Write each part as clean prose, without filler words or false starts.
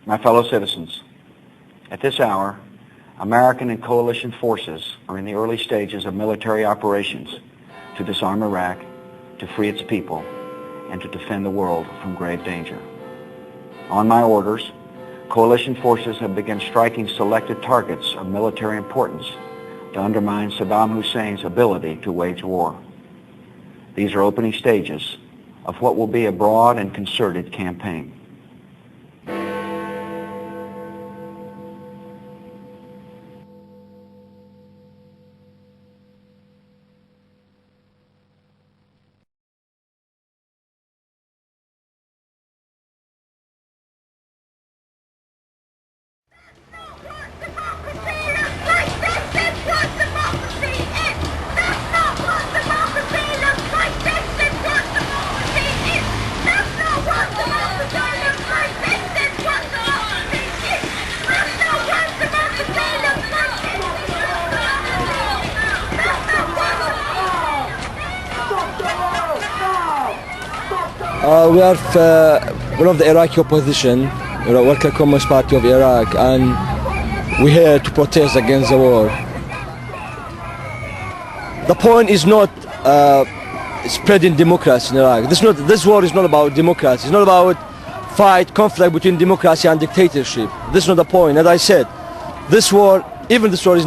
My fellow citizens, at this hour, American and coalition forces are in the early stages of military operations to disarm Iraq, to free its people, and to defend the world from grave danger. On my orders, coalition forces have begun striking selected targets of military importance to undermine Saddam Hussein's ability to wage war. These are opening stages of what will be a broad and concerted campaign. We are one of the Iraqi opposition, Worker Communist Party of Iraq, and we're here to protest against the war. The point is not spreading democracy in Iraq. This war is not about democracy. It's not about conflict between democracy and dictatorship. This is not the point. As I said, this war has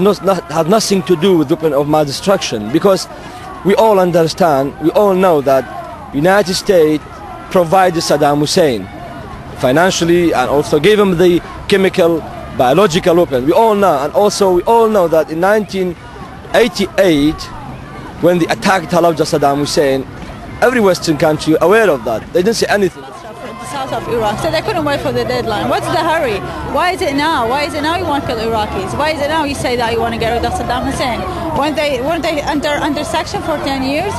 nothing to do with weapon of mass destruction, because we all understand, we all know that United States provided Saddam Hussein financially and also gave him the chemical, biological weapon. We all know, and also we all know that in 1988, when they attacked Halabja Saddam Hussein, every Western country aware of that. They didn't say anything. The south of Iraq, so they couldn't wait for the deadline. What's the hurry? Why is it now? Why is it now you want to kill Iraqis? Why is it now you say that you want to get rid of Saddam Hussein? Weren't they under section for 10 years?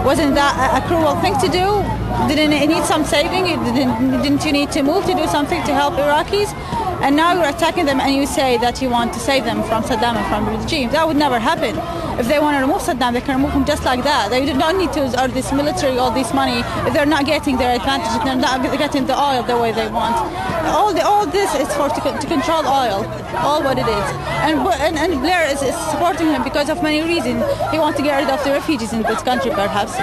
Wasn't that a cruel thing to do? Didn't it need some saving? Didn't you need to move to do something to help Iraqis? And now you're attacking them and you say that you want to save them from Saddam and from the regime. That would never happen. If they want to remove Saddam, they can remove him just like that. They don't need to use all this military, all this money. If they're not getting their advantage, if they're not getting the oil the way they want. All this is to control oil, all what it is. And Blair is supporting him because of many reasons. He wants to get rid of the refugees in this country, perhaps.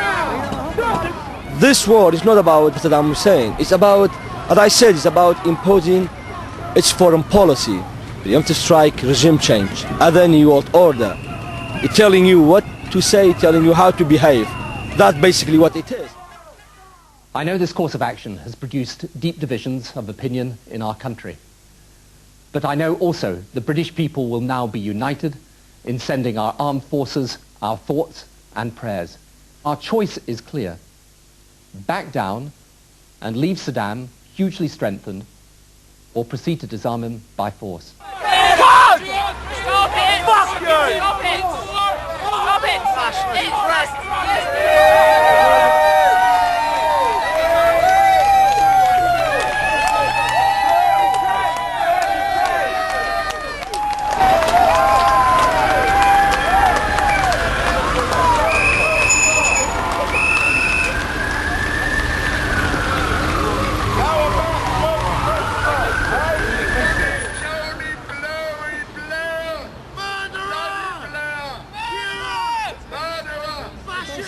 This war is not about Saddam Hussein. It's about, as I said, it's about imposing its foreign policy. You have to strike regime change, other New World Order. It's telling you what to say, telling you how to behave. That's basically what it is. I know this course of action has produced deep divisions of opinion in our country. But I know also the British people will now be united in sending our armed forces our thoughts and prayers. Our choice is clear. Back down and leave Saddam hugely strengthened, or proceed to disarm him by force. Stop it! Stop it! Fuck you! Stop it! Stop it!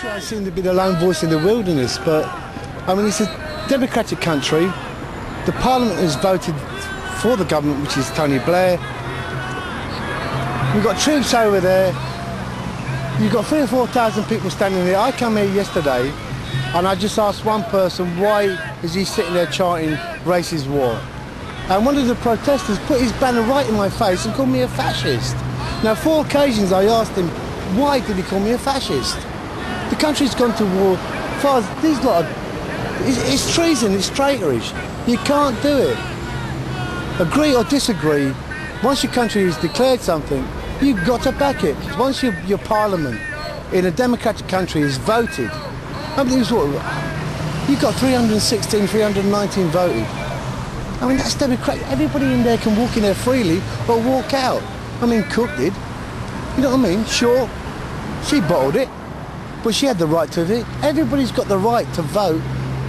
I seem to be the lone voice in the wilderness, but I mean, it's a democratic country. The parliament has voted for the government, which is Tony Blair. We've got troops over there. You've got 3,000 or 4,000 people standing there. I come here yesterday and I just asked one person, why is he sitting there chanting racist war? And one of the protesters put his banner right in my face and called me a fascist. Now, 4 occasions I asked him, why did he call me a fascist? The country's gone to war. As far as these lot are, it's treason, it's traitorous. You can't do it. Agree or disagree, once your country has declared something, you've got to back it. Once your parliament in a democratic country is voted, I mean, you've got 316, 319 voted. I mean, that's democratic. Everybody in there can walk in there freely or walk out. I mean, Cook did. You know what I mean? Sure, she bottled it, but she had the right to it. Everybody's got the right to vote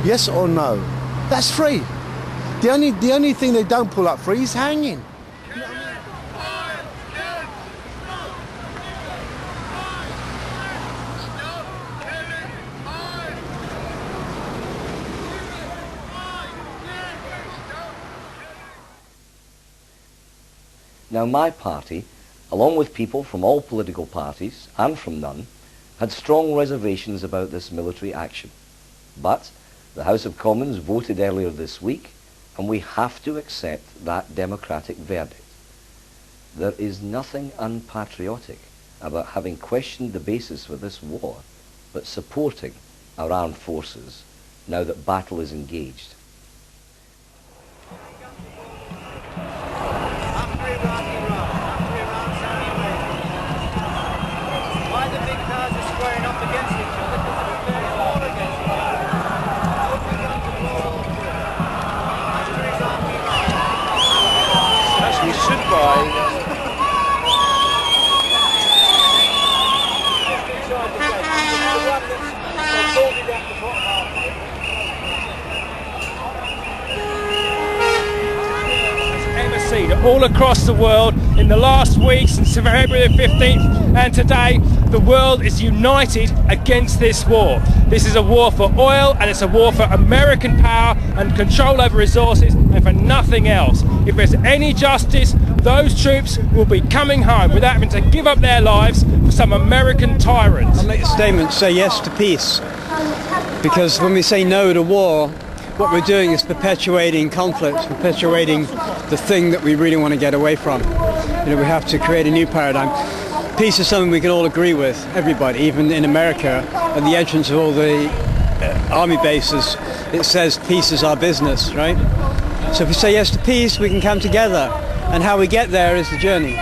yes or no. That's free. The only thing they don't pull up for is hanging. Now my party, along with people from all political parties and from none, had strong reservations about this military action. But the House of Commons voted earlier this week, and we have to accept that democratic verdict. There is nothing unpatriotic about having questioned the basis for this war, but supporting our armed forces now that battle is engaged. All across the world in the last week since February 15th and today, the world is united against this war. This is a war for oil, and it's a war for American power and control over resources, and for nothing else. If there's any justice, those troops will be coming home without having to give up their lives for some American tyrant. I'll make a statement, say yes to peace, because when we say no to war, what we're doing is perpetuating conflict, perpetuating the thing that we really want to get away from. You know, we have to create a new paradigm. Peace is something we can all agree with, everybody, even in America, at the entrance of all the army bases, it says peace is our business, right? So if we say yes to peace, we can come together, and how we get there is the journey.